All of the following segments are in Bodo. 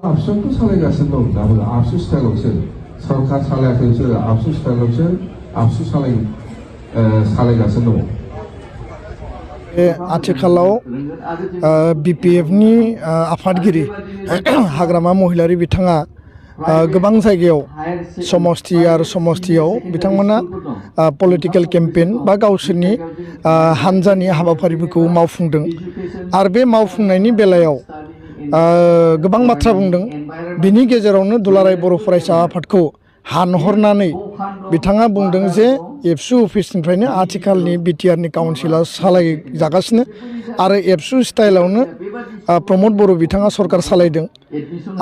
ABSUखौ सालायगासिनो दं दाबो ABSU स्टाइलावसो सरकार सालायाखै बिसोरो ABSU स्टाइलावसो ABSU सालायगासिनो दं। आथिखालाव BPFनि आफादगिरि हाग्रामा महिलारी बिथाङा गोबां जायगायाव समस्ति आरो समस्तियाव बिथांमोना पलिटिकल केम्पेन बा गावसोरनि हानजानि हाबाफारिफोरखौ मावफुंदों आरो बे मावफुंनायनि बेलायाव गोबां बाथ्रा बुंदों। बिनि गेजेरावनो दुलाराय बर' फरायसा आफादखौ हानहरनानै बिथाङा बुंदों जे एबसु अफिसनिफ्रायनो आथिखालनि बिटिआरनि काउन्सिला सालायजागासिनो आरो एबसु स्टाइलावनो प्रमद बर' बिथाङा सरकार सालायदों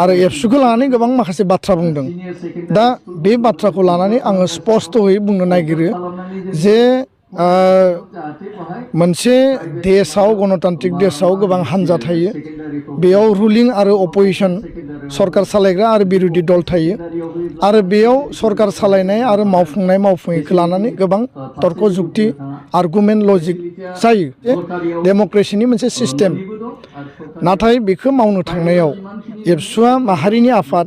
आरो एबसुखौ लानानै गोबां माखासे बाथ्रा बुंदों। दा बे बाथ्राखौ लानानै आङो स्पष्टयै बुंनो नागिरो जे मोनसे देशआव गणतान्त्रिक देशआव गोबां हान्जा थायो। बेयाव रुलिं आरो अपोजिशन सरकार सालायग्रा आरो बिरोधी दल थायो आरो बेयाव सरकार सालायनाय आरो मावफुंनायखौ लानानै गोबां तर्क जुक्ति आर्गुमेन्ट लजिक जायो। डेम'क्रेसिनि मोनसे सिस्टेम। नाथाय बेखौ मावनो थांनायाव एबसुआ माहारिनि आफाद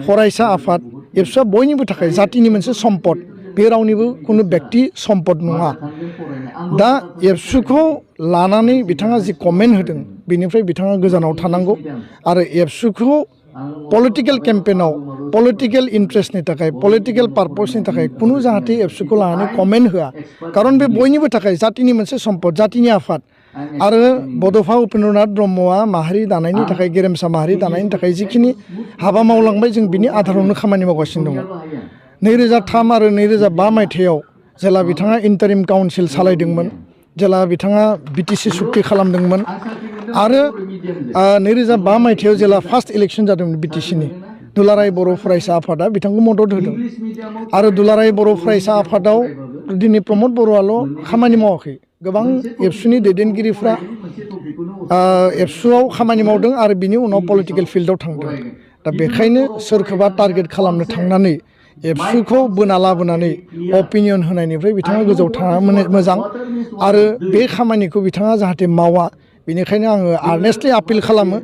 फरायसा आफाद एबसुआ बयनिबो थाखाय जातिनि मोनसे सम्पद। बे रावनिबो कुनु व्यक्ति सम्पद नङा। दा एबसुखौ लानानै बिथाङा जि कमेन्ट होदों बेनिफ्राय बिथाङा गोजानाव थानांगौ आरो एबसुखौ पलिटिकल केम्पेनाव पलिटिकल इन्ट्रेस्टनि थाखाय पलिटिकल पार्पसनि थाखाय कुनु जाहाथे एबसुखौ लानानै कमेन्ट होआ। खारन बे बयनिबो थाखाय जातिनि मोनसे सम्पद जातिनि आफाद आरो बड'फा उपेन्द्रनाथ ब्रह्मआ माहारि दानायनि थाखाय गेरेमसा माहारि दानायनि थाखाय जिखिनि हाबा मावलांबाय जों बिनि आधारावनो खामानि मावगासिनो दङ। 2003 आरो 2005 मायथाइयाव जेला बिथाङा इन्टारिम काउन्सिल सालायदोंमोन जेला बिथाङा बिटिसि सुक्ति खालामदोंमोन आरो 2005 मायथाइयाव जेला फार्स्ट इलेक्सन जादोंमोन बिटिसिनि दुलाराय बर' फरायसा आफादा बिथांखौ मदद होदों आरो दुलाराय बर' फरायसा आफादाव दिनै प्रमद बर'आल' खामानि मावाखै। गोबां एबसुनि दैदेनगिरिफ्रा एबसुआव खामानि मावदों आरो बिनि उनाव पलिटिकेल फिल्डआव थांदों। दा बेखायनो सोरखौबा टारगेट खालामनो थांनानै एबसुखौ बोना लाबोनानै अपिनियन होनायनिफ्राय बिथाङा गोजौआव थाङा मोजां आरो बे खामानिखौ बिथाङा जाहाथे मावा। बेनिखायनो आङो आर्नेस्टलि आपिल खालामो।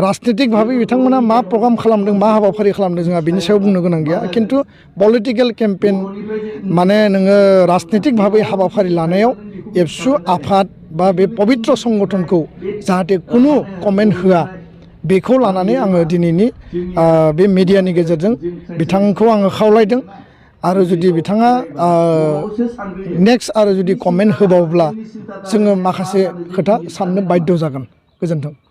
राजनितिक भाबै बिथांमोना मा प्रग्राम खालामदों मा हाबाफारि खालामदों जोंहा बिनि सायाव बुंनो गोनां गैया। खिन्थु पलिटिकेल केम्पेन माने नोङो राजनितिक भाबै हाबाफारि लानायाव एबसु आफाद बा बे पबित्र संगठनखौ जाहाथे कुनु कमेन्ट होआ बेखौ लानानै आङो दिनैनि बे मिडियानि गेजेरजों बिथांखौ आङो खावलायदों आरो जुदि बिथाङा नेक्स्ट आरो जुदि कमेन्ट होबावब्ला जोङो माखासे खोथा साननो बाध्य जागोन। गोजोन्थों।